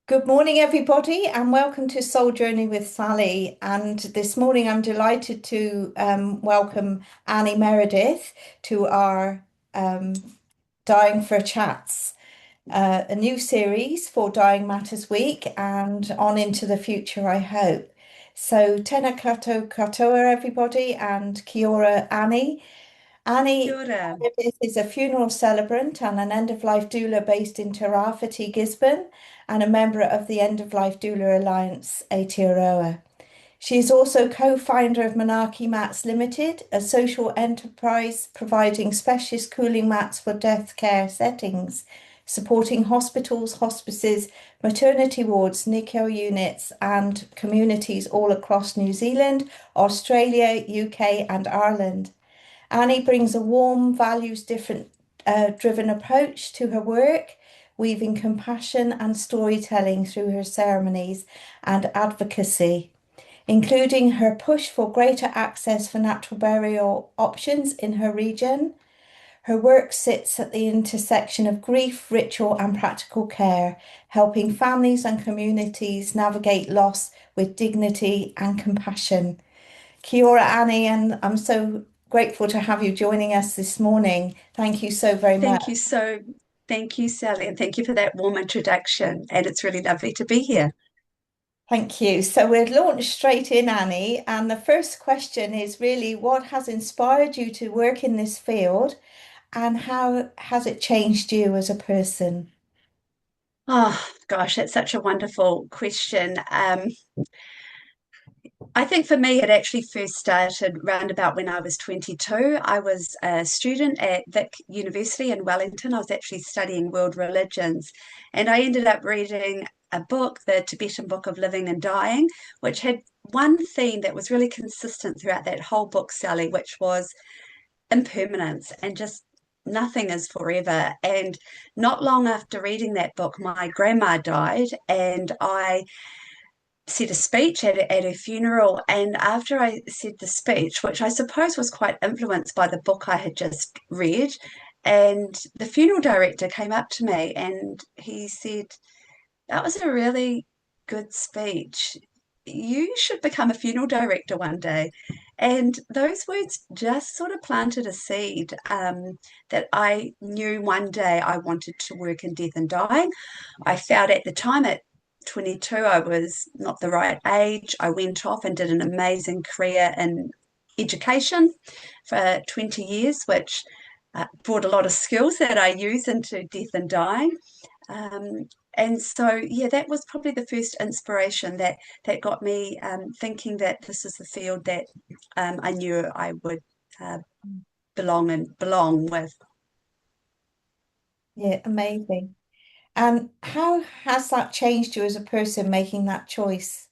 Good morning, everybody, and welcome to Soul Journey with Sally. And this morning, I'm delighted to welcome Annie Meredith to our um, Dying for Chats, a new series for Dying Matters Week and on into the future, I hope. So, tēnā katoa, everybody, and kia ora, Annie. Kia Annie ora. is a funeral celebrant and an end-of-life doula based in Te Rāwhiti, Gisborne, and a member of the End-of-Life Doula Alliance, Aotearoa. She is also co-founder of Manaaki Mats Limited, a social enterprise providing specialist cooling mats for death care settings, supporting hospitals, hospices, maternity wards, NICU units, and communities all across New Zealand, Australia, UK, and Ireland. Annie brings a warm, values different driven approach to her work, weaving compassion and storytelling through her ceremonies and advocacy, including her push for greater access for natural burial options in her region. Her work sits at the intersection of grief, ritual, and practical care, helping families and communities navigate loss with dignity and compassion. Kia ora, Annie, and I'm so grateful to have you joining us this morning. Thank you so very much. Thank you so, thank you, Sally, and thank you for that warm introduction. And it's really lovely to be here. Thank you. So we'll launch straight in, Annie. And the first question is really what has inspired you to work in this field and how has it changed you as a person? Oh, gosh, that's such a wonderful question. I think for me, it actually first started round about when I was 22. I was a student at Vic University in Wellington. I was actually studying world religions, and I ended up reading a book, the Tibetan Book of Living and Dying, which had one theme that was really consistent throughout that whole book, Sally, which was impermanence and just nothing is forever. And not long after reading that book, my grandma died, and I said a speech at her funeral. And after I said the speech, which I suppose was quite influenced by the book I had just read, and the funeral director came up to me and he said, "That was a really good speech. You should become a funeral director one day." And those words just sort of planted a seed that I knew one day I wanted to work in death and dying. I felt at the time at 22, I was not the right age. I went off and did an amazing career in education for 20 years, which brought a lot of skills that I use into death and dying. Um, and so, yeah, that was probably the first inspiration that got me thinking that this is the field that I knew I would uh, belong with. Yeah, amazing. And how has that changed you as a person making that choice?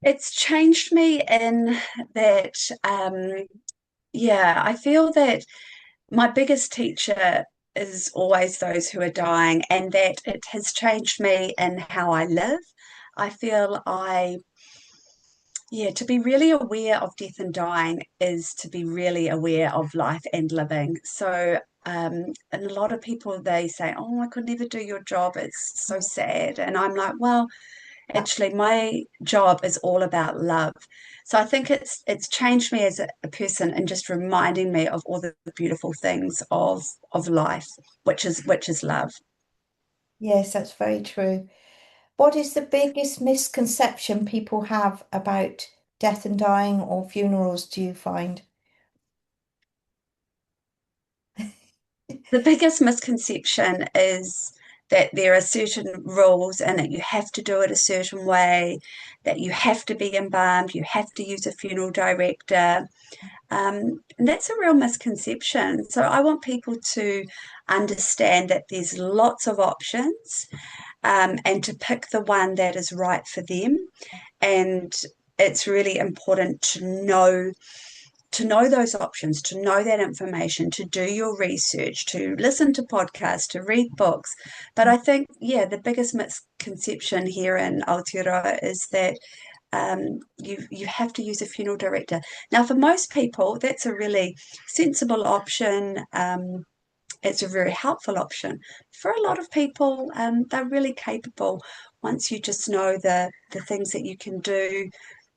It's changed me in that, yeah, I feel that my biggest teacher is always those who are dying, and that it has changed me in how I live. I feel yeah, to be really aware of death and dying is to be really aware of life and living. So, and a lot of people they say, "Oh, I could never do your job. It's so sad." And I'm like, well, actually, my job is all about love. So I think it's changed me as a person and just reminding me of all the beautiful things of life, which is love. Yes, that's very true. What is the biggest misconception people have about death and dying or funerals, do you find? The biggest misconception is that there are certain rules and that you have to do it a certain way, that you have to be embalmed, you have to use a funeral director. And that's a real misconception. So I want people to understand that there's lots of options and to pick the one that is right for them. And it's really important to know those options, to know that information, to do your research, to listen to podcasts, to read books. But I think, yeah, the biggest misconception here in Aotearoa is that you have to use a funeral director. Now, for most people, that's a really sensible option. it's a very helpful option. For a lot of people, they're really capable. Once you just know the things that you can do,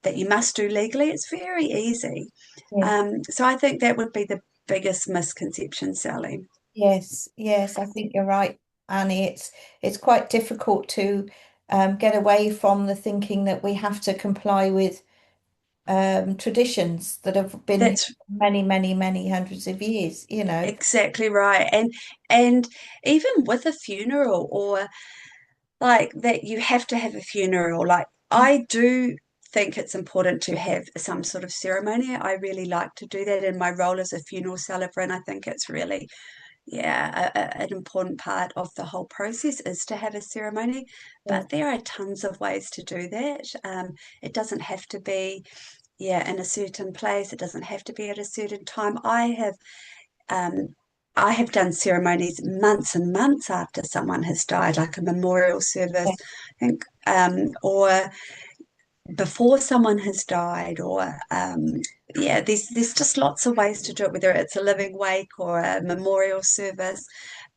that you must do legally, it's very easy. Yes. So I think that would be the biggest misconception, Sally. Yes, yes, I think you're right, Annie. It's quite difficult to get away from the thinking that we have to comply with traditions that have been here That's many, many, many hundreds of years, you know. exactly right. And even with a funeral, or like that, you have to have a funeral. Like, I do think it's important to have some sort of ceremony. I really like to do that in my role as a funeral celebrant. I think it's really, yeah, an important part of the whole process is to have a ceremony. Yeah, But there are tons of ways to do that. It doesn't have to be, yeah, in a certain place. It doesn't have to be at a certain time. Um, I have done ceremonies months and months after someone has died, like a memorial yeah, service, I think, or before someone has died, or yeah, there's just lots of ways to do it, whether it's a living wake or a memorial service.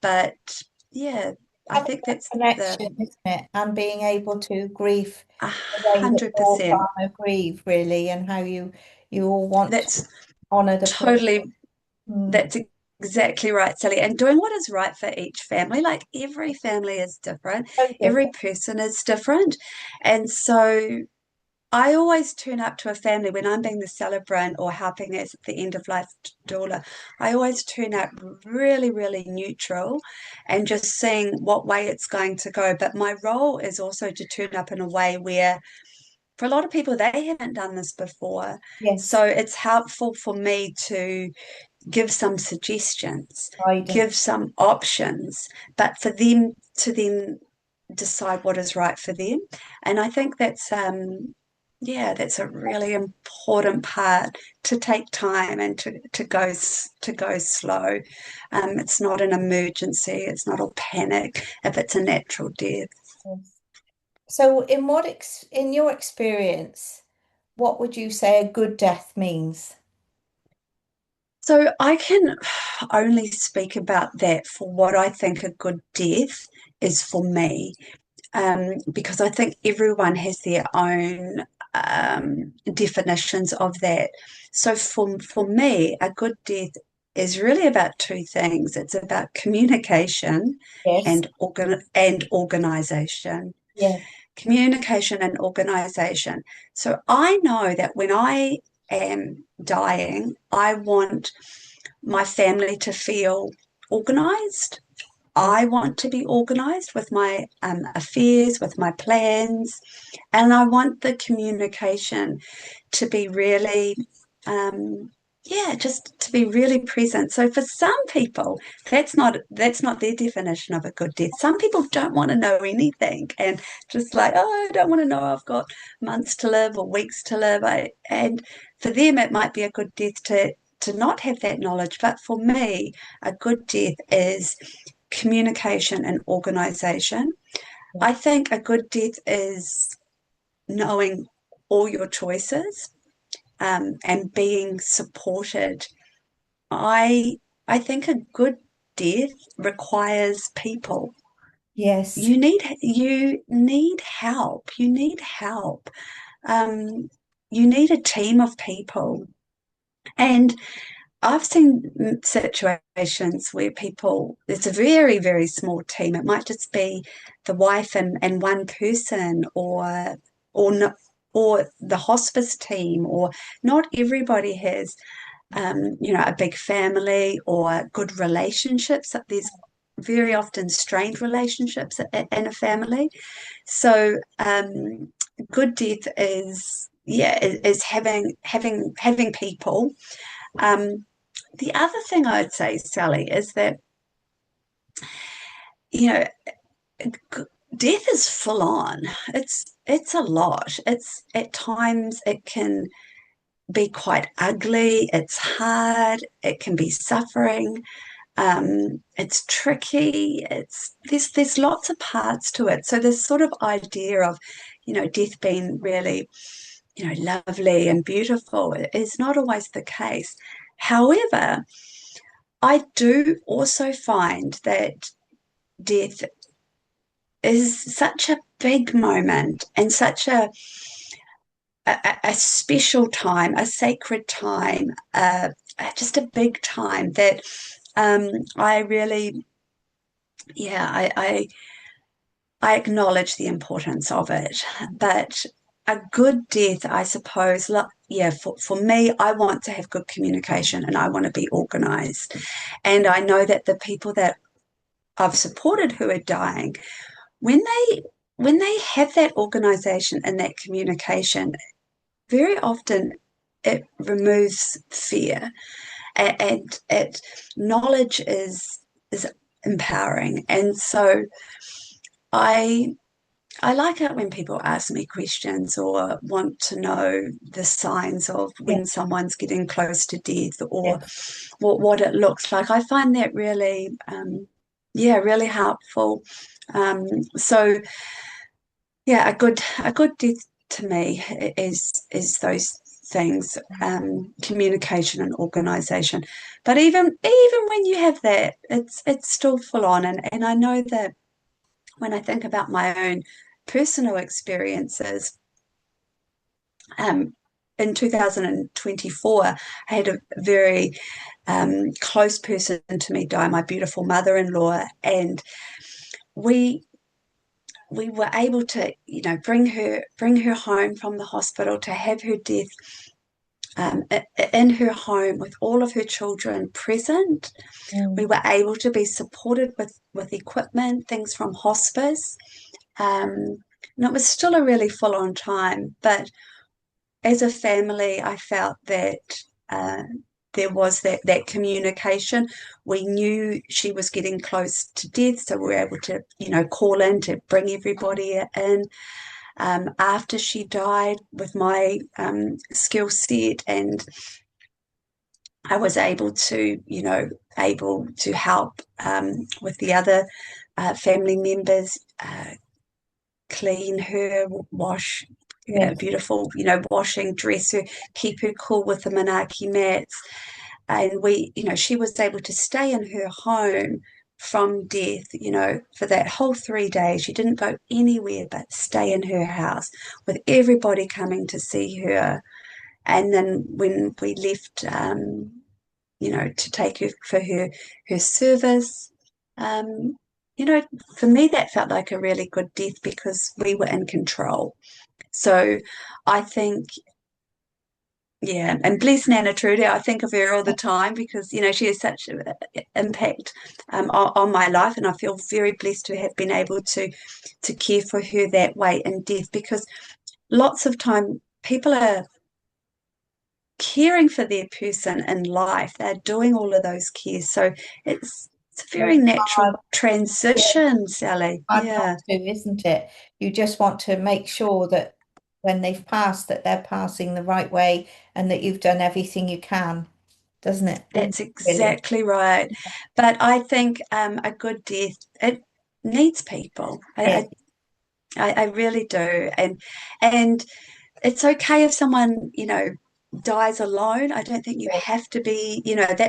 But yeah, I having think that that's the connection, isn't it? And being able to grieve a the way that hundred your percent. partner grieve, really, and how you all want to That's honor the person. totally Mm. That's exactly right, Sally. And doing what is right for each family. Like, every family is different, So every different. person is different. And so I always turn up to a family when I'm being the celebrant or helping as the end of life doula. I always turn up really, really neutral and just seeing what way it's going to go. But my role is also to turn up in a way where, for a lot of people, they haven't done this before. Yes, So it's helpful for me to give some suggestions, guidance. give some options, but for them to then decide what is right for them. And I think yeah, that's a really important part, to take time and to go slow. It's not an emergency. It's not all panic if it's a natural death. Yes. So, in your experience, what would you say a good death means? So I can only speak about that for what I think a good death is for me, because I think everyone has their own definitions of that. So for me, a good death is really about two things. It's about communication Yes, and organization. yes, Communication and organization. So I know that when I am dying, I want my family to feel organized. yes, I want to be organized with my affairs, with my plans, and I want the communication to be really, um, yeah, just to be really present. So for some people, that's not their definition of a good death. Some people don't want to know anything and just like, oh, I don't want to know I've got months to live or weeks to live. And for them, it might be a good death to not have that knowledge. But for me, a good death is communication and organization. yes, I think a good death is knowing all your choices, and being supported. I I think a good death requires people. yes, You need help. You need help. Um, you need a team of people. And I've seen situations where people, it's a very, very small team. It might just be the wife and one person, or not, or the hospice team, or not everybody has, a big family or good relationships. There's very often strained relationships in a family. So, good death is, yeah, is having people. Um, the other thing I'd say, Sally, is that, you know, death is full on. It's a lot. It's, at times it can be quite ugly. It's hard. It can be suffering. It's tricky. There's lots of parts to it. So this sort of idea of, death being really, lovely and beautiful is not always the case. However, I do also find that death is such a big moment and such a special time, a sacred time, just a big time that I really, yeah, I acknowledge the importance of it. But a good death, I suppose, yeah, for me, I want to have good communication and I want to be organized. And I know that the people that I've supported who are dying, when they have that organization and that communication, very often it removes fear, and it knowledge is empowering. And so I I like it when people ask me questions or want to know the signs of Yeah, when someone's getting close to death, or yeah, what it looks like. I find that really, yeah, really helpful. Um, so yeah, a good death to me is those things, communication and organization. But even when you have that, it's still full on. And I know that when I think about my own personal experiences, um, in 2024, I had a very close person to me die, my beautiful mother-in-law, and we we were able to, bring her home from the hospital to have her death in her home with all of her children present. We mm, were able to be supported with equipment, things from hospice. And it was still a really full on time, but as a family, I felt that uh, there was that communication. We knew she was getting close to death, so we were able to, call in to bring everybody in. After she died, with my skill set, and I was able to help with the other family members, clean her, wash her, yes. beautiful, washing, dress her, keep her cool with the Manaaki Mats. And she was able to stay in her home from death, for that whole 3 days. She didn't go anywhere but stay in her house with everybody coming to see her. And then when we left, to take her for her service, um, you know, for me that felt like a really good death because we were in control. So I think, yeah, and bless Nana Trudy. I think of her all the time because she has such an impact on my life, and I feel very blessed to have been able to care for her that way in death. Because lots of time people are caring for their person in life; they're doing all of those cares, so it's a very Very hard, natural yeah, transition, Sally. hard not Yeah, to, isn't it? You just want to make sure that when they've passed, that they're passing the right way and that you've done everything you can, doesn't it? Wouldn't that's it really? exactly right. But I think a good death, it needs people. Yeah, I really do. And it's okay if someone, dies alone. I don't think you yeah. have to be,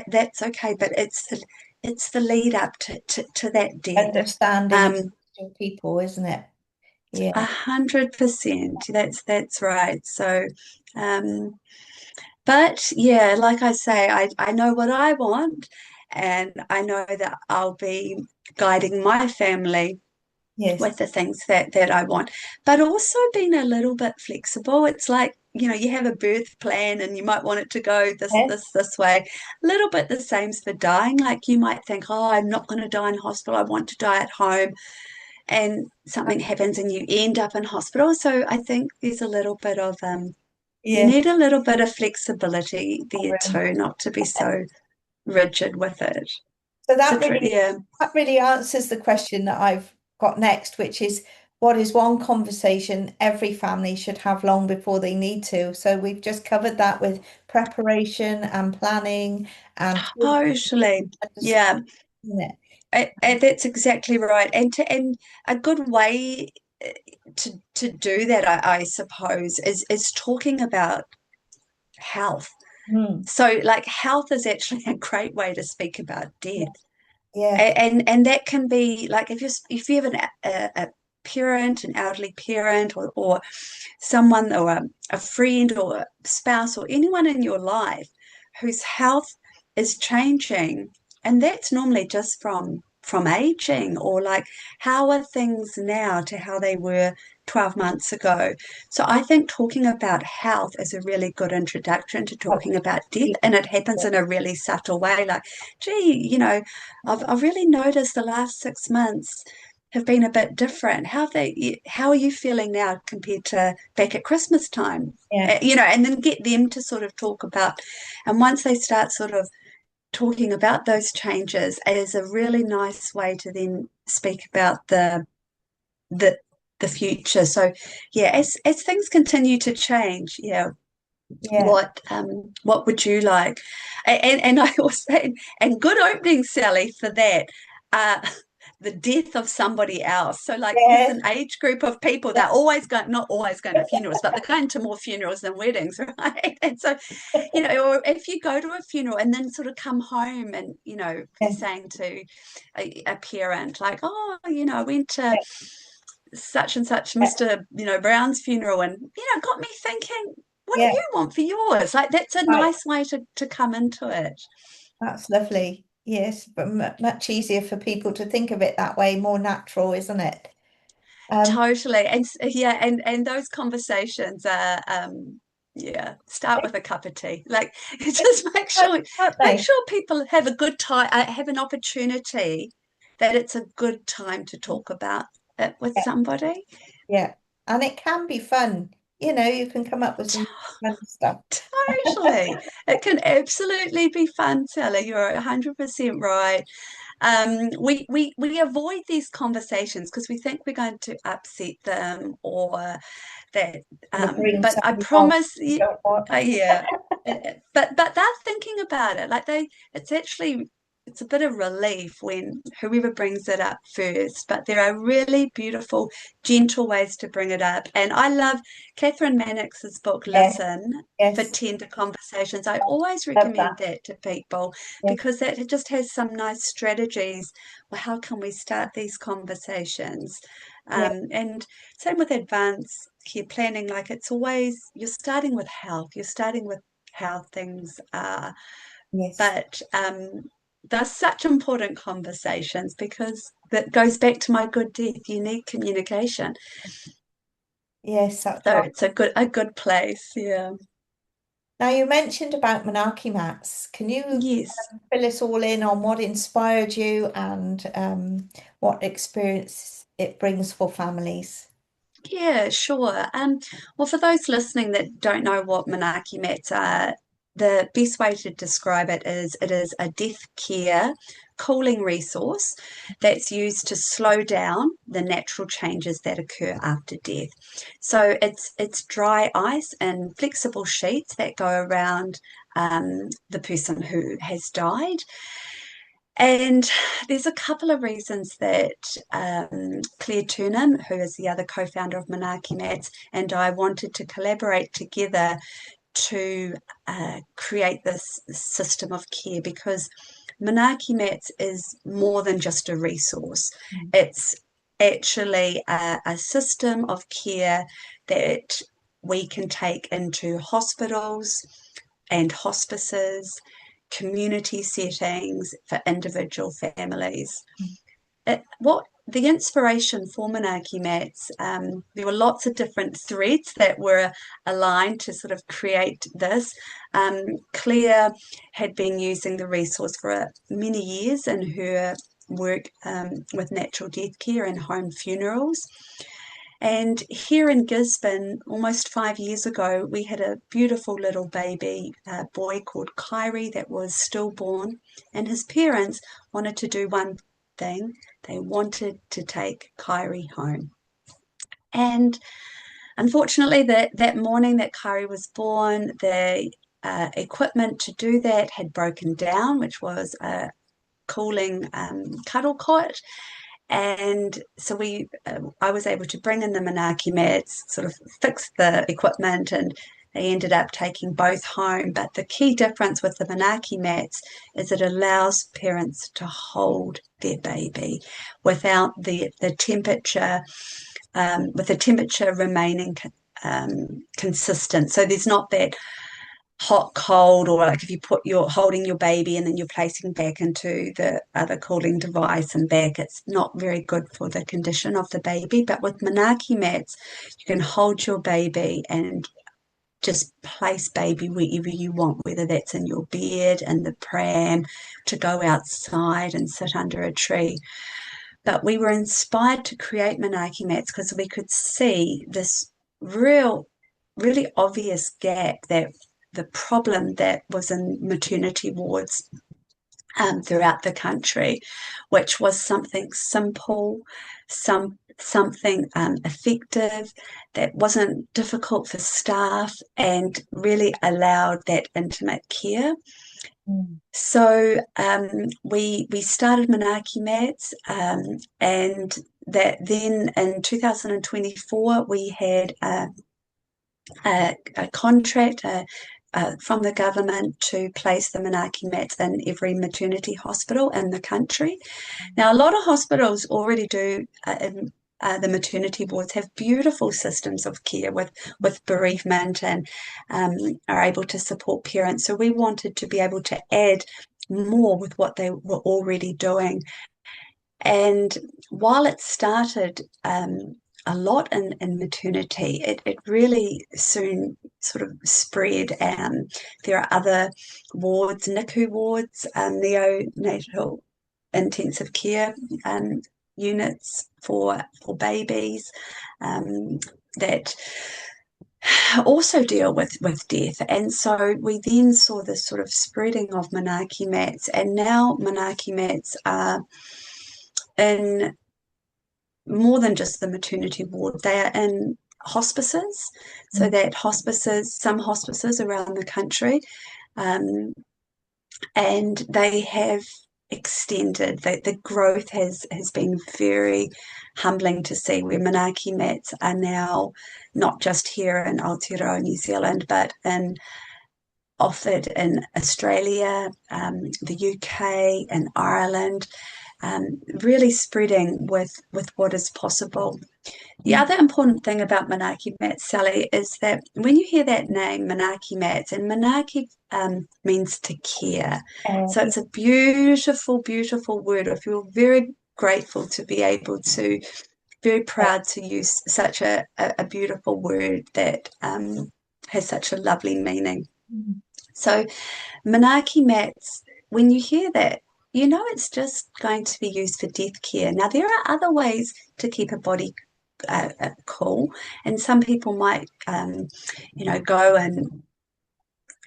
that's okay. But it's the lead up to that death. Understanding of Um, people, isn't it? Yeah. 100%. That's right. So, um, but yeah, like I say, I know what I want, and I know that I'll be guiding my family Yes. with the things that I want, but also being a little bit flexible. It's like, you have a birth plan and you might want it to go this, Yes. this way. A little bit the same for dying. Like you might think, oh, I'm not going to die in hospital. I want to die at home. And something happens and you end up in hospital. So I think there's a little bit of, you Yes. need a little bit of flexibility there too, not to be so rigid with it. So So, that really yeah. that really answers the question that I've got next, which is what is one conversation every family should have long before they need to? So we've just covered that with preparation and planning and Totally. understanding Yeah. it. That's exactly right, and a good way to do that, I suppose, is talking about health. Mm. So like health is actually a great way to speak about death. Yeah. And that can be like if you have a parent, an elderly parent, or someone, or a friend or a spouse or anyone in your life whose health is changing, and that's normally just from aging, or like how are things now to how they were 12 months ago. So I think talking about health is a really good introduction to talking about death, and it happens in a really subtle way, like, gee, I've really noticed the last 6 months have been a bit different. How are you feeling now compared to back at Christmas time? Yeah. And then get them to sort of talk about, and once they start sort of talking about those changes, it is a really nice way to then speak about the the future. So yeah, as things continue to change, yeah, Yeah. what would you like? And I also, and good opening, Sally, for that. Uh, the death of somebody else. So like there's Yeah. an age group of people that are always going, not always going to funerals, but they're going to more funerals than weddings, right? And so, or if you go to a funeral and then sort of come home and, you're Yeah. saying to a parent, like, oh, I went to such and such Yeah. Mr. Brown's funeral, and it got me thinking, what do Yeah. you want for yours? Like that's a Right. nice way to come into it. That's lovely. Yes, but much easier for people to think of it that way, more natural, isn't it? Um, Totally. And yeah, and those conversations are yeah, start with a cup of tea. Like just aren't make they? sure people have a good time, have an opportunity, that it's a good time to talk about it with Yeah. somebody. Yeah. And it can be fun. You can come up with some fun stuff. Totally. It can absolutely be fun, Sally. You're 100% right. We avoid these conversations because we think we're going to upset them, or that. And to bring But I somebody on promise you you, don't want. yeah. But they're thinking about it. Like it's actually it's a bit of relief when whoever brings it up first. But there are really beautiful, gentle ways to bring it up. And I love Catherine Mannix's book, Yes, Listen, for yes, tender conversations. I always love recommend that. that to people Yes, because that just has some nice strategies. Well, how can we start these conversations? yeah, And same with advanced care planning, like it's always, you're starting with health, you're starting with how things are. yes, But they're such important conversations because that goes back to my good death. You need communication. yes, that's So right. it's a good place. Yeah. Now you mentioned about Manaaki Mats. Can you Yes. fill us all in on what inspired you and what experience it brings for families? Yeah, sure. Well, for those listening that don't know what Manaaki Mats are, the best way to describe it is a death care cooling resource that's used to slow down the natural changes that occur after death. So it's dry ice and flexible sheets that go around the person who has died. And there's a couple of reasons that Claire Turnham, who is the other co-founder of Manaaki Mats, and I wanted to collaborate together to create this system of care, because Manaaki Mats is more than just a resource. Mm. It's actually a system of care that we can take into hospitals and hospices, community settings for individual families. What the inspiration for Manaaki Mats, there were lots of different threads that were aligned to sort of create this. Claire had been using the resource for many years in her work with natural death care and home funerals. And here in Gisborne, almost 5 years ago, we had a beautiful little baby boy called Kyrie that was stillborn, and his parents wanted to do one thing. They wanted to take Kyrie home. And unfortunately, that morning that Kyrie was born, the equipment to do that had broken down, which was a cooling cuddle cot. And so I was able to bring in the Manaaki Mats, sort of fix the equipment and they ended up taking both home. But the key difference with the Manaaki mats is it allows parents to hold their baby without the temperature, with the temperature remaining consistent. So there's not that hot cold, or like if you're holding your baby and then you're placing back into the other cooling device and back, it's not very good for the condition of the baby. But with Manaaki mats, you can hold your baby and just place baby wherever you want, whether that's in your bed, in the pram, to go outside and sit under a tree. But we were inspired to create Manaaki mats because we could see this really obvious gap, that the problem that was in maternity wards throughout the country, which was something simple, something effective, that wasn't difficult for staff and really allowed that intimate care. Mm. So we started Manaaki Mats, and that then in 2024 we had a contract from the government to place the Manaaki mats in every maternity hospital in the country. Now, a lot of hospitals already do. The maternity wards have beautiful systems of care with bereavement, and are able to support parents. So we wanted to be able to add more with what they were already doing. And while it started a lot in maternity, it really soon sort of spread. There are other wards, NICU wards, neonatal intensive care units for babies that also deal with death. And so we then saw this sort of spreading of Manaaki mats, and now Manaaki mats are in more than just the maternity ward. They are in hospices, so that some hospices around the country, and they have extended. The growth has been very humbling to see, where Manaaki mats are now not just here in Aotearoa, New Zealand, but offered in Australia, the UK, and Ireland. Really spreading with what is possible. The other important thing about Manaaki Mats, Sally, is that when you hear that name, Manaaki Mats, and Manaaki means to care. So it's a beautiful, beautiful word. I feel very grateful to be able to, very proud to use such a beautiful word that has such a lovely meaning. Mm. So Manaaki Mats, when you hear that, you know it's just going to be used for death care. Now, there are other ways to keep a body cool, and some people might, go and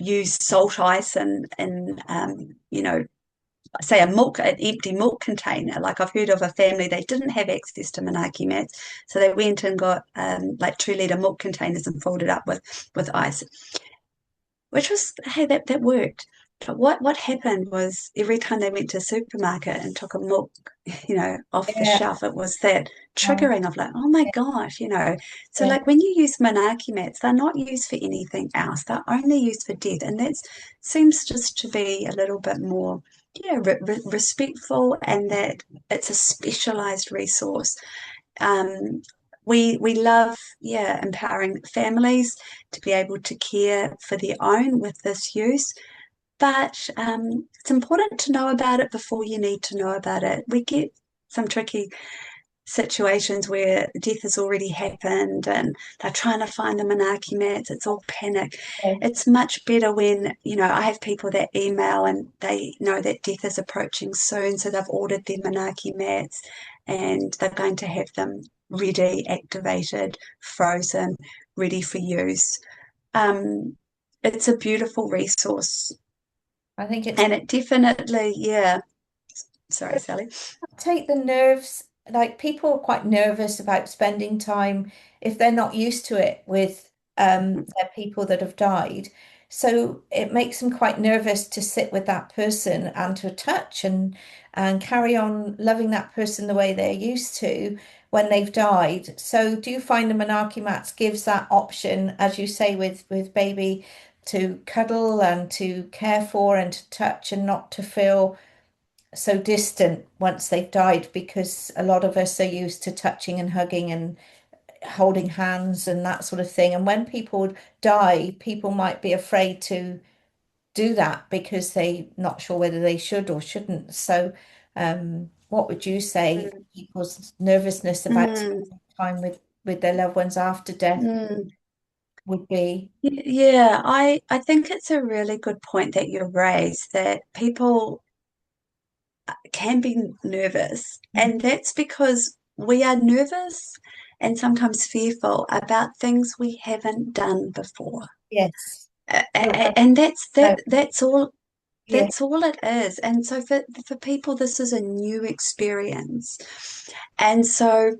use salt ice and say an empty milk container. Like I've heard of a family, they didn't have access to Manaaki mats, so they went and got like 2-litre milk containers and filled it up with ice, which was, hey, that worked. But what happened was, every time they went to a supermarket and took a milk, off the Yeah. shelf, it was that triggering of like, oh my gosh. So like when you use Manaaki mats, they're not used for anything else. They're only used for death. And that seems just to be a little bit more, respectful, and that it's a specialized resource. We love, empowering families to be able to care for their own with this use. But it's important to know about it before you need to know about it. We get some tricky situations where death has already happened and they're trying to find the Manaaki mats. It's all panic. It's much better when, I have people that email and they know that death is approaching soon, so they've ordered their Manaaki mats and they're going to have them ready, activated, frozen, ready for use. It's a beautiful resource. I think it's And it definitely, yeah. Sorry, Sally. take the nerves, like people are quite nervous about spending time if they're not used to it with their people that have died. So it makes them quite nervous to sit with that person and to touch and carry on loving that person the way they're used to when they've died. So do you find the Manaaki Mats gives that option, as you say, with baby to cuddle and to care for and to touch and not to feel so distant once they've died, because a lot of us are used to touching and hugging and holding hands and that sort of thing. And when people die, people might be afraid to do that because they're not sure whether they should or shouldn't. So, what would you say Mm, people's nervousness about mm, spending time with their loved ones after death mm. would be? Yeah, I think it's a really good point that you raised that people can be nervous, Mm. and that's because we are nervous and sometimes fearful about things we haven't done before. Yes. Oh, And that's no. Yeah. that's all it is. And so for people, this is a new experience. And so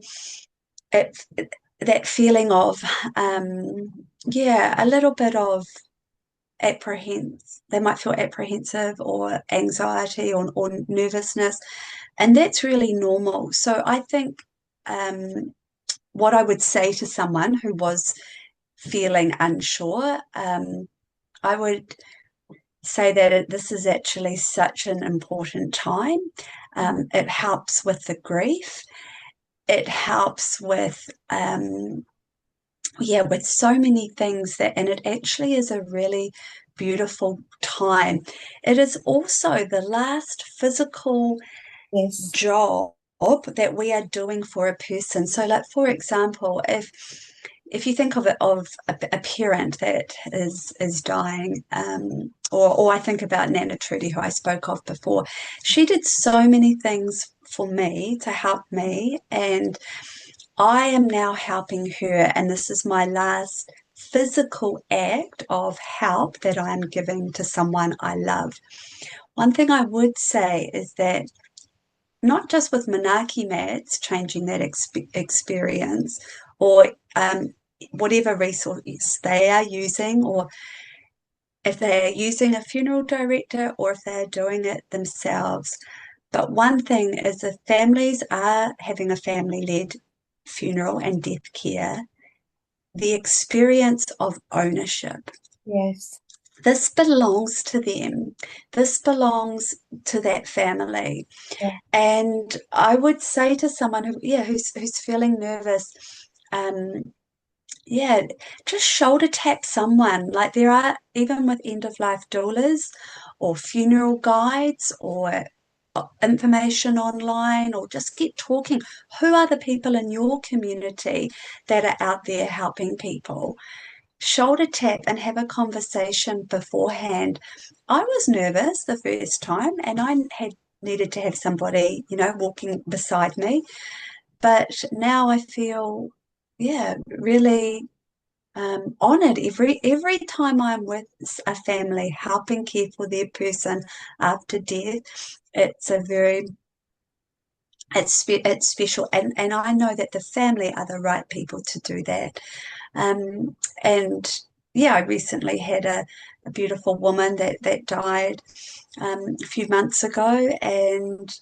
it, that feeling of, yeah, a little bit of they might feel apprehensive or anxiety or nervousness, and that's really normal. So I think um, what I would say to someone who was feeling unsure, I would say that this is actually such an important time. It helps with the grief. It helps with yeah, with so many things that, and it actually is a really beautiful time. It is also the last physical Yes. job that we are doing for a person. So, like for example, if you think of it of a parent that is dying, or I think about Nana Trudy, who I spoke of before, she did so many things for me to help me, and I am now helping her, and this is my last physical act of help that I am giving to someone I love. One thing I would say is that not just with Manaaki Mats changing that experience or whatever resource they are using, or if they are using a funeral director or if they are doing it themselves. But one thing is if families are having a family led funeral and death care, the experience of ownership. Yes. This belongs to them. This belongs to that family. Yeah. And I would say to someone who's feeling nervous, um, yeah, just shoulder tap someone. Like there are, even with end of life doulas or funeral guides or information online, or just get talking. Who are the people in your community that are out there helping people? Shoulder tap and have a conversation beforehand. I was nervous the first time and I had needed to have somebody, walking beside me. But now I feel, yeah, really honored every time I'm with a family helping care for their person after death. It's a very it's special, and I know that the family are the right people to do that. Um, and yeah, I recently had a beautiful woman that died a few months ago, and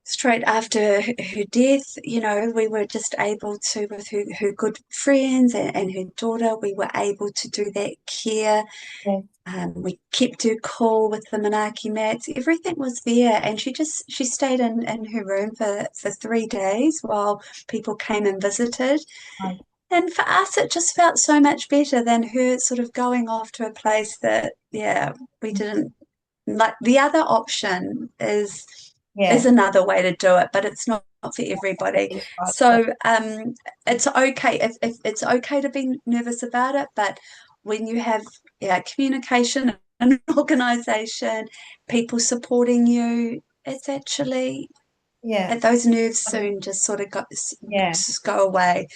straight after her death, we were just able to, with her good friends and her daughter, we were able to do that care. Yes. We kept her cool with the Manaaki Mats. Everything was there, and she stayed in her room for 3 days while people came and visited. Right. And for us, it just felt so much better than her sort of going off to a place that, yeah, we didn't like. The other option is Yeah. another way to do it, but it's not for everybody. Right. So it's okay if it's okay to be nervous about it, but when you have, yeah, communication and organization, people supporting you, it's actually Yeah. those nerves soon just sort of Yeah. just go away.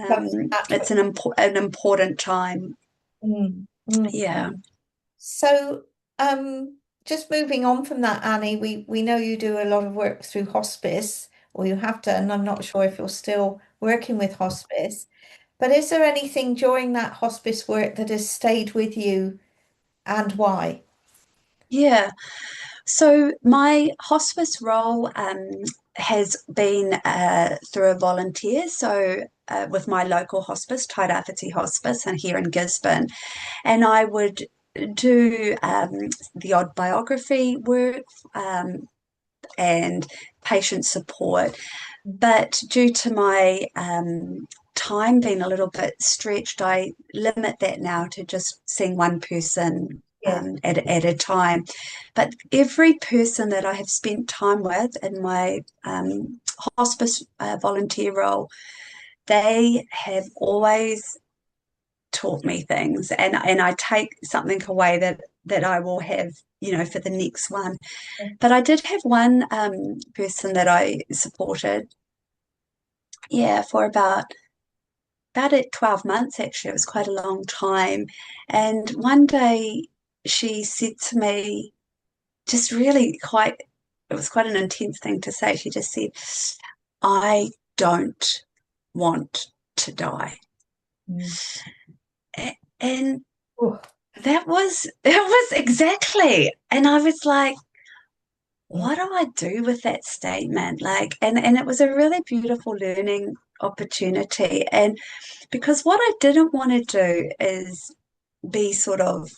Comes naturally. It's an important time. Mm. Mm. Yeah. So, just moving on from that, Annie, we know you do a lot of work through hospice, or you have done. I'm not sure if you're still working with hospice, but is there anything during that hospice work that has stayed with you and why? Yeah. So my hospice role has been through a volunteer. So with my local hospice, Tairāwhiti Hospice, and here in Gisborne, and I would do the odd biography work and patient support. But due to my time being a little bit stretched, I limit that now to just seeing one person Yes. at a time. But every person that I have spent time with in my hospice volunteer role, they have always taught me things, and I take something away that I will have, for the next one. But I did have one person that I supported, yeah, for about it 12 months actually. It was quite a long time. And one day she said to me, just really it was quite an intense thing to say. She just said, I don't want to die. Mm. And Oh, that was exactly. And I was like, yeah. what do I do with that statement? Like, and it was a really beautiful learning opportunity. And because what I didn't want to do is be sort of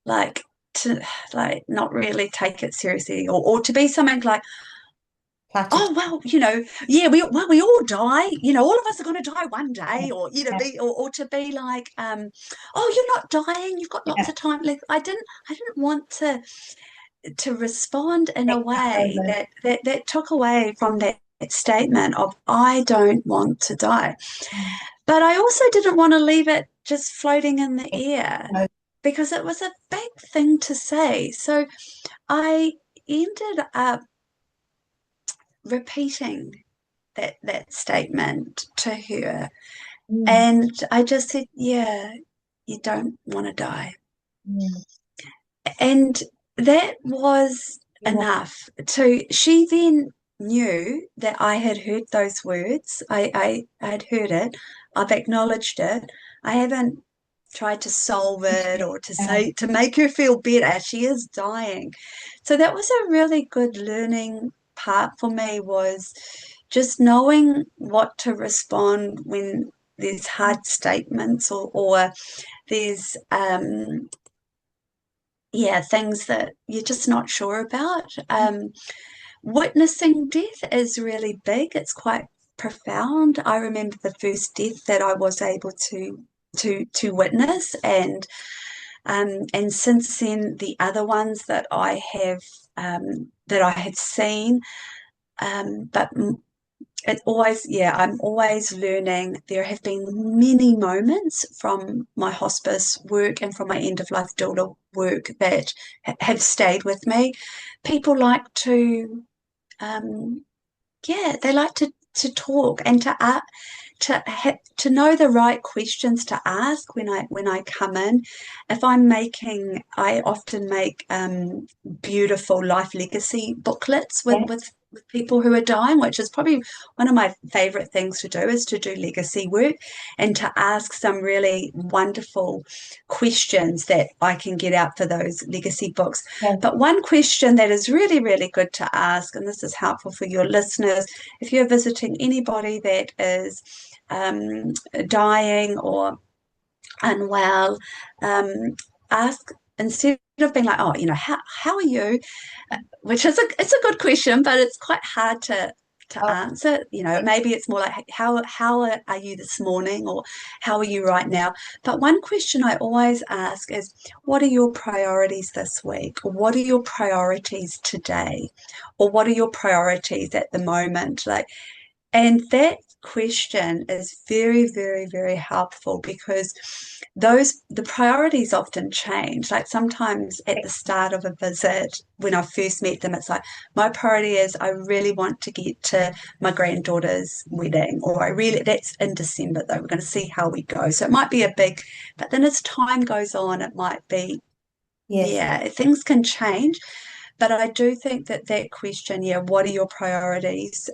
like to like not really take it seriously, or to be something like, Platitude. oh well, yeah, we all die, all of us are going to die one day, or Yeah. be, or to be like, oh, you're not dying, you've got lots Yeah. of time left. I didn't want to respond in a Take that way moment. that took away from that statement of I don't want to die. Mm. But I also didn't want to leave it just floating in the Yeah. air, No. because it was a big thing to say. So I ended up repeating that statement to her. Mm. And I just said, yeah, you don't want to die. Mm. And that was You want. enough she then knew that I had heard those words. I had heard it. I've acknowledged it. I haven't tried to solve it or to Yeah. say, to make her feel better. She is dying. So that was a really good learning part for me, was just knowing what to respond when there's hard statements, or there's yeah, things that you're just not sure about. Witnessing death is really big. It's quite profound. I remember the first death that I was able to witness, and since then the other ones that I had seen. But it always, yeah, I'm always learning. There have been many moments from my hospice work and from my end of life doula work that have stayed with me. People like to, yeah, they like to talk and to know the right questions to ask when I come in. If I'm making, I often make beautiful life legacy booklets Yeah. with people who are dying, which is probably one of my favorite things to do, is to do legacy work and to ask some really wonderful questions that I can get out for those legacy books. Yeah. But one question that is really, really good to ask, and this is helpful for your listeners, if you're visiting anybody that is dying or unwell, ask, instead of being like, oh, how are you? Which is it's a good question, but it's quite hard to Oh, answer. Maybe it's more like, how are you this morning, or how are you right now? But one question I always ask is, what are your priorities this week? Or what are your priorities today? Or what are your priorities at the moment? Like, and that question is very, very, very helpful, because the priorities often change. Like sometimes at the start of a visit, when I first met them, it's like, my priority is I really want to get to my granddaughter's wedding, or that's in December though. We're going to see how we go. So it might be a big, but then as time goes on, it might be, yes. yeah, things can change. But I do think that question, yeah, what are your priorities,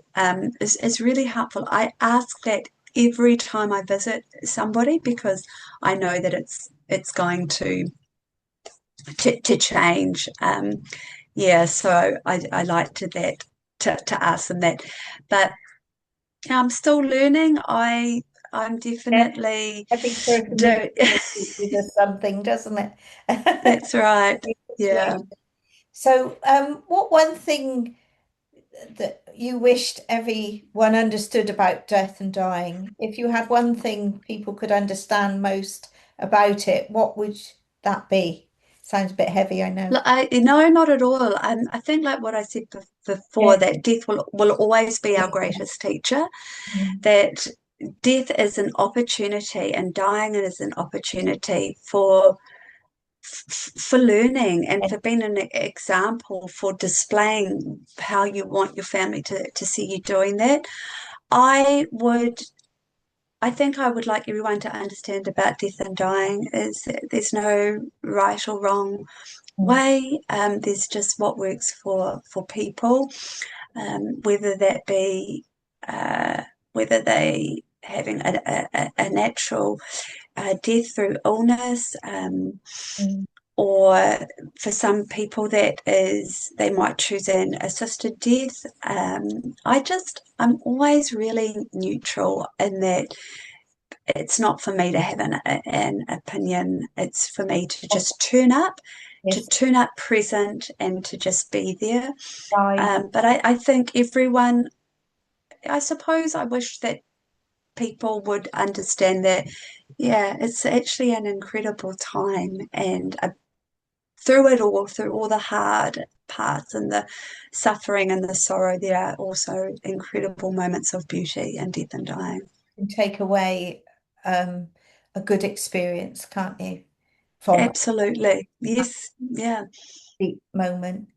is really helpful. I ask that every time I visit somebody, because I know that it's going to to change. Yeah, so I like to that to ask them that, but I'm still learning. I'm Yeah, definitely every person with do. a disability does something, doesn't it? That's right. Yeah. So, what one thing that you wished everyone understood about death and dying? If you had one thing people could understand most about it, what would that be? Sounds a bit heavy, I know. Look, no, not at all. I think like what I said before, Yeah. that death will always be our greatest teacher. Mm, That death is an opportunity, and dying is an opportunity for learning and yeah. for being an example, for displaying how you want your family to see you doing that. I would, I think I would like everyone to understand about death and dying is that there's no right or wrong Mm, way. There's just what works for people, whether that be whether they having a natural death through illness, mm, or for some people that is they might choose an assisted death. I'm always really neutral in that it's not for me to have an opinion. It's for me to yes. turn up present and to just be there. Bye. But I think everyone, I suppose I wish that people would understand that, yeah, it's actually an incredible time, and through all the hard parts and the suffering and the sorrow, there are also incredible moments of beauty in death and dying. Can take away um, a good experience, can't you, from Absolutely. that Yes. Yeah. deep moment?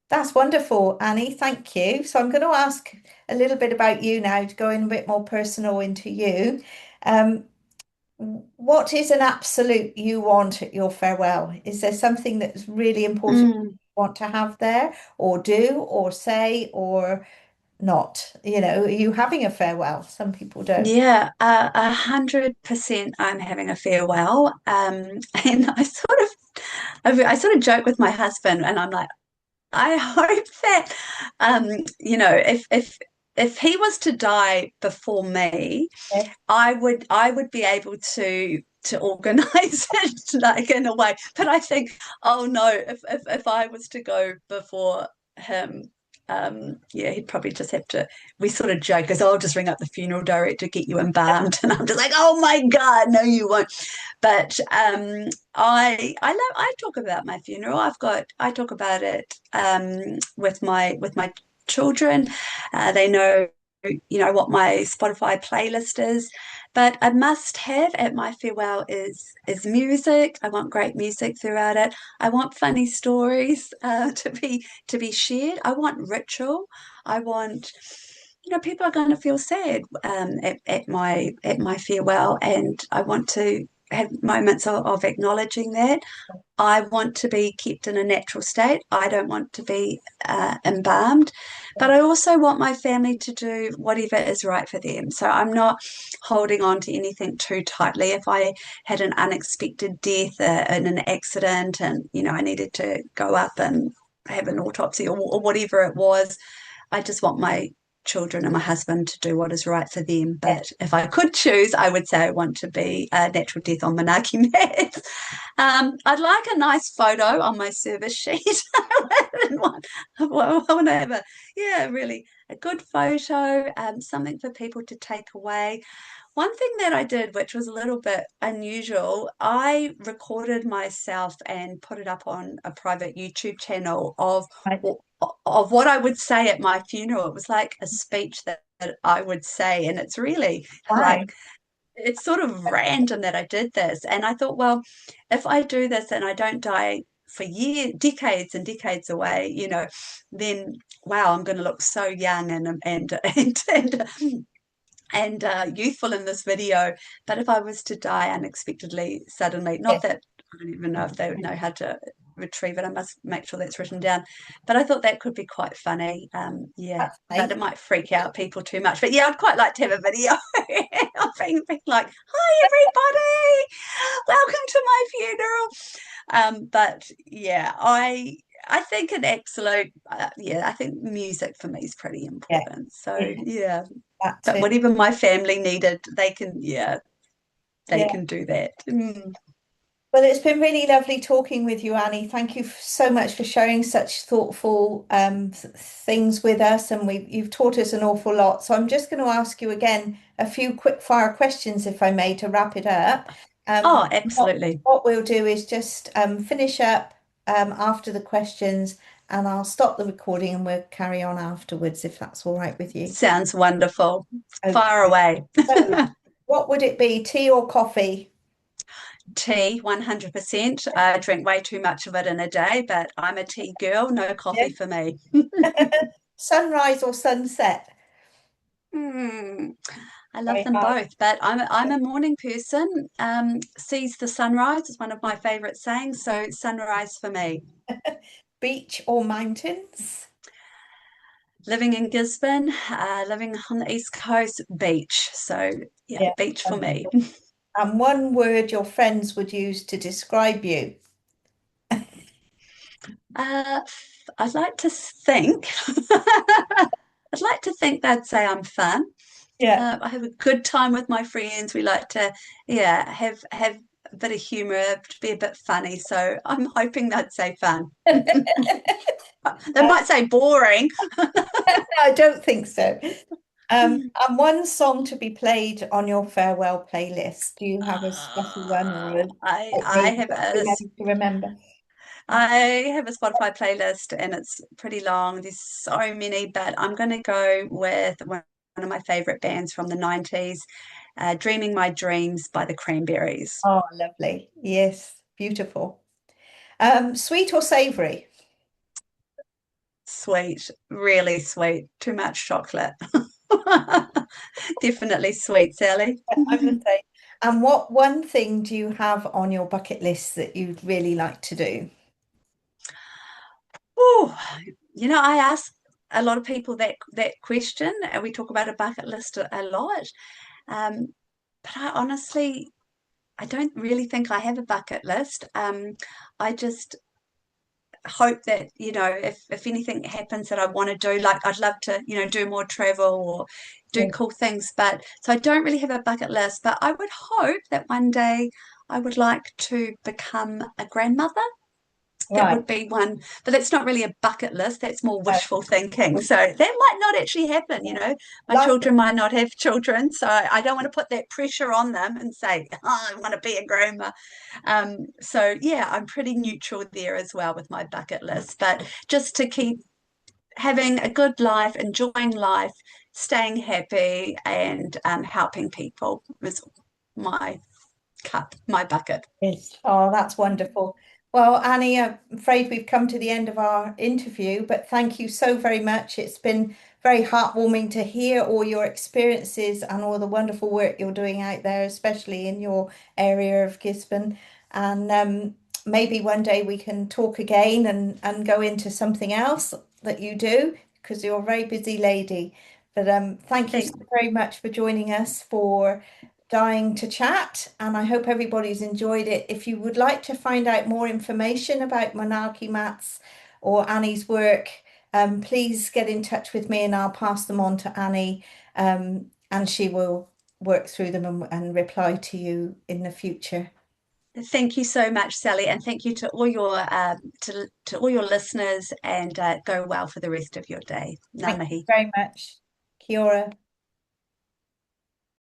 That's wonderful, Annie. Thank you. So I'm going to ask a little bit about you now to go in a bit more personal into you. Um, what is an absolute you want at your farewell? Is there something that's really important Mm. you want to have there, or do, or say, or not? Are you having a farewell? Some people don't. Yeah, 100% I'm having a farewell. And I sort of joke with my husband, and I'm like, I hope that, if he was to die before me, Yeah. I would be able to organize it like in a way. But I think, oh no, if I was to go before him, yeah, he'd probably just have to. We sort of joke as, I'll just ring up the funeral director, get you embalmed, and I'm just like, oh my God, no, you won't. But I talk about my funeral. I talk about it with my children. They know what my Spotify playlist is. But a must have at my farewell is music. I want great music throughout it. I want funny stories to be shared. I want ritual. I want people are going to feel sad at my farewell, and I want to have moments of acknowledging that. I want to be kept in a natural state. I don't want to be embalmed, but I also want my family to do whatever is right for them. So I'm not holding on to anything too tightly. If I had an unexpected death in an accident, and I needed to go up and have an autopsy, or whatever it was, I just want my children and my husband to do what is right for them. Yeah. But if I could choose, I would say I want to be a natural death on Manaaki Mats. I'd like a nice photo on my service sheet. I want to have really a good photo, something for people to take away. One thing that I did, which was a little bit unusual, I recorded myself and put it up on a private YouTube channel Right. of what I would say at my funeral. It was like a speech that I would say, and it's really Wow. like it's sort of random that I did this. And I thought, well, if I do this and I don't die for years, decades and decades away, then wow, I'm going to look so young and youthful in this video. But if I was to die unexpectedly, suddenly, Yeah. not that I don't even know if they would know how to. retrieve it. I must make sure that's written down. But I thought that could be quite funny. Yeah, That's but nice. it might freak out people too much. But yeah, I'd quite like to have a video of being like, "Hi everybody, welcome to my funeral." But yeah, I think an absolute yeah, I think music for me is pretty Yeah, important. So yeah, yeah, that's but it. whatever my family needed, they can yeah, they Yeah. can do that. Well, it's been really lovely talking with you, Annie. Thank you so much for sharing such thoughtful things with us, and you've taught us an awful lot. So I'm just going to ask you again a few quick fire questions, if I may, to wrap it up. Oh, What absolutely. we'll do is just finish up after the questions, and I'll stop the recording, and we'll carry on afterwards, if that's all right with you. Sounds wonderful. Far Okay. away. So, what would it be, tea or coffee? Tea, 100%. I drink way too much of it in a day, but I'm a tea girl, no Yeah. coffee for me. Sunrise or sunset? Hmm. I love Very them hard. both, but I'm a morning person. Sees the sunrise is one of my favorite sayings, so sunrise for me. Beach or mountains? Living in Gisborne, living on the East Coast, beach. So yeah, Yeah, beach for me. wonderful. And one word your friends would use to describe you. Uh, I'd like to think, I'd like to think they'd say I'm fun. Yeah. I have a good time with my friends. We like to, yeah, have a bit of humour, to be a bit funny. So I'm hoping they'd say fun. They might say boring. I don't think so. And one song to be played on your farewell playlist. Do you have a special one or a like I maybe have that you like to remember? I have a Spotify playlist and it's pretty long. There's so many, but I'm going to go with one of my favorite bands from the 90s, Dreaming My Dreams by the Cranberries. Oh, lovely. Yes, beautiful. Sweet or savory? Sweet, really sweet. Too much chocolate. Definitely sweet, Sally. I'm the same. And what one thing do you have on your bucket list that you'd really like to do? Oh, I ask a lot of people that question, and we talk about a bucket list a lot. Um, but I don't really think I have a bucket list. I just hope that, if anything happens that I want to do, like I'd love to, do more travel or do Yeah. cool things. But so I don't really have a bucket list, but I would hope that one day I would like to become a grandmother. That Right. would be one, but that's not really a bucket list. That's more No. wishful thinking. So that might not actually happen. My Life, children might not have children. So I don't want to put that pressure on them and say, oh, I want to be a groomer. So yeah, I'm pretty neutral there as well with my bucket list. But just to keep having a good life, enjoying life, staying happy, and helping people is my my bucket. yes. Oh, that's wonderful. Well, Annie, I'm afraid we've come to the end of our interview, but thank you so very much. It's been very heartwarming to hear all your experiences and all the wonderful work you're doing out there, especially in your area of Gisborne. And maybe one day we can talk again and go into something else that you do, because you're a very busy lady. But thank you so Thank very much for joining us for Dying to Chat, and I hope everybody's enjoyed it. If you would like to find out more information about Manaaki Mats or Annie's work, please get in touch with me and I'll pass them on to Annie, and she will work through them and reply to you in the future. Thank you so much, Sally, and thank you to all your to all your listeners. And go well for the rest of your day. Ngā Thank you mihi. very much. Kia ora.